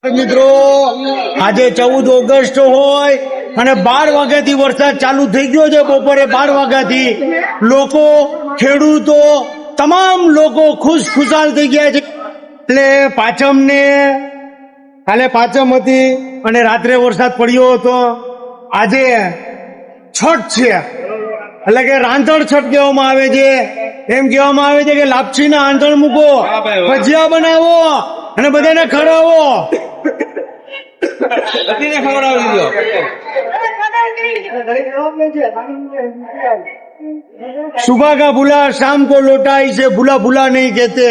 મિત્રો આજે 14 ઓગસ્ટ હોય અને 12 વાગ્યાથી વરસાદ ચાલુ થઈ ગયો છે। બપોરે 12 વાગ્યાથી લોકો ખેડૂતો તમામ લોકો ખુશાલ થઈ ગયા છે। એટલે કાલે પાંચમ હતી અને રાત્રે વરસાદ પડ્યો હતો। આજે છઠ છે એટલે કે રાંધણ છઠ કહેવામાં આવે છે। એમ કહેવામાં આવે છે કે લાપસીના આંધણ મૂકો, ભજીયા બનાવો અને બધાને ખવડાવો। सुबह का भूला शाम को लौटा इसे भूला भूला नहीं कहते।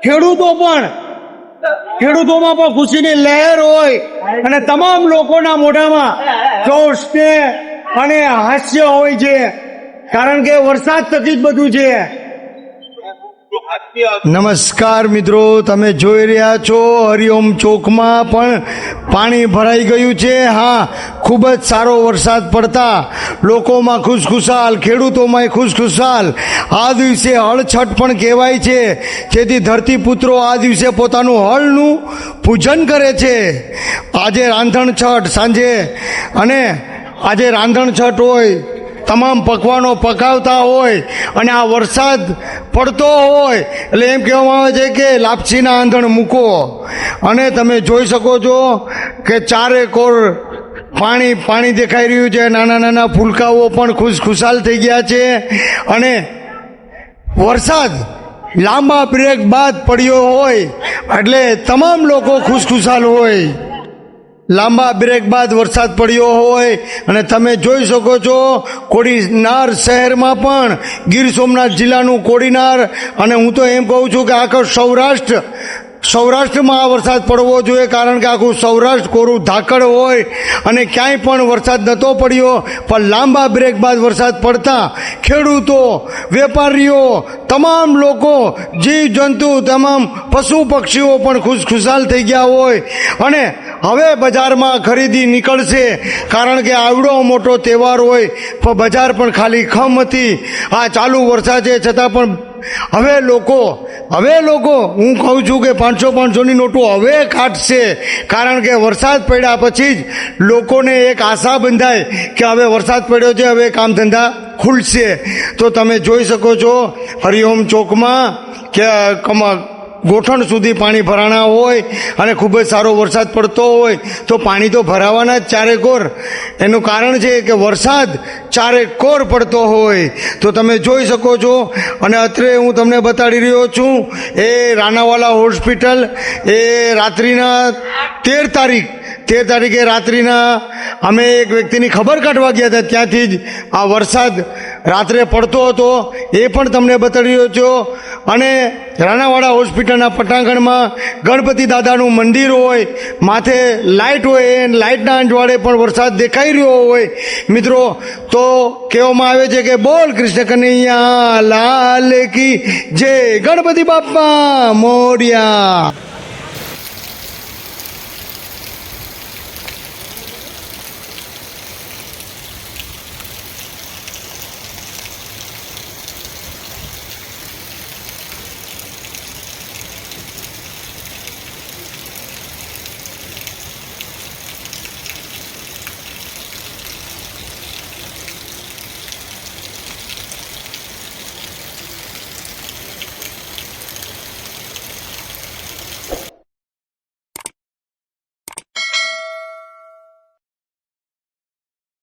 ખેડૂતોમાં પણ ખુશીની લહેર હોય અને તમામ લોકોના મોઢામાં જોશ અને હાસ્ય હોય છે, કારણ કે વરસાદ થકી જ બધું છે। નમસ્કાર મિત્રો, તમે જોઈ રહ્યા છો હરિઓમ ચોકમાં પણ પાણી ભરાઈ ગયું છે। હા, ખૂબ જ સારો વરસાદ પડતા લોકોમાં ખુશખુશાલ, ખેડૂતોમાં ખુશખુશાલ। આ દિવસે હળછઠ પણ કહેવાય છે, જેથી ધરતીપુત્રો આ દિવસે પોતાનું હળનું પૂજન કરે છે। આજે રાંધણ છઠ સાંજે અને આજે રાંધણ છઠ હોય, તમામ પકવાનો પકાવતા હોય અને આ વરસાદ પડતો હોય એટલે એમ કહેવામાં આવે છે કે લાપસીના આંધણ મૂકો। અને તમે જોઈ શકો છો કે ચારે કોર પાણી દેખાઈ રહ્યું છે। નાના નાના ફૂલકાઓ પણ ખુશાલ થઈ ગયા છે અને વરસાદ લાંબા બ્રેક બાદ પડ્યો હોય એટલે તમામ લોકો ખુશાલ હોય। લાંબા બ્રેક બાદ વરસાદ પડ્યો હોય અને તમે જોઈ શકો છો કોડીનાર શહેરમાં પણ, ગીર સોમનાથ જિલ્લાનું કોડીનાર, અને હું તો એમ કહું છું કે આખો સૌરાષ્ટ્રમાં આ વરસાદ પડવો જોઈએ, કારણ કે આખું સૌરાષ્ટ્ર કોરું ધાકડ હોય અને ક્યાંય પણ વરસાદ નહોતો પડ્યો। પણ લાંબા બ્રેક બાદ વરસાદ પડતા ખેડૂતો, વેપારીઓ, તમામ લોકો, જીવજંતુ, તમામ પશુ પક્ષીઓ પણ ખુશાલ થઈ ગયા હોય અને હવે બજારમાં ખરીદી નીકળશે, કારણ કે આવડો મોટો તહેવાર હોય પણ બજાર પણ ખાલી ખમ હતી। આ ચાલુ વરસાદ છે છતાં પણ હવે લોકો હું કહું છું કે 500-500ની નોટો હવે કાઢશે, કારણ કે વરસાદ પડ્યા પછી જ લોકોને એક આશા બંધાય કે હવે વરસાદ પડ્યો છે, હવે કામ ધંધા ખુલશે। તો તમે જોઈ શકો છો હરિઓમ ચોકમાં કે ગોઠણ સુધી પાણી ભરાણા હોય અને ખૂબ જ સારો વરસાદ પડતો હોય તો પાણી તો ભરાવાના જ ચારેકોર। એનું કારણ છે કે વરસાદ ચારેકોર પડતો હોય। તો તમે જોઈ શકો છો અને અત્રે હું તમને બતાડી રહ્યો છું એ રાનાવાલા હોસ્પિટલ, એ રાત્રિના 13 તારીખે રાત્રિના અમે એક વ્યક્તિની ખબર કાઢવા ગયા હતા, ત્યાંથી જ આ વરસાદ રાત્રે પડતો હતો એ પણ તમને બતાડી રહ્યો છું। અને રાનાવાડા હોસ્પિટલના પટાંગણમાં ગણપતિ દાદાનું મંદિર હોય, માથે લાઇટ હોય, એ લાઇટના અંજવાળે પણ વરસાદ દેખાઈ રહ્યો હોય। મિત્રો, તો કહેવામાં આવે છે કે બોલ કૃષ્ણ કનૈયા લાલ કી જય, ગણપતિ બાપ્પા મોર્યા।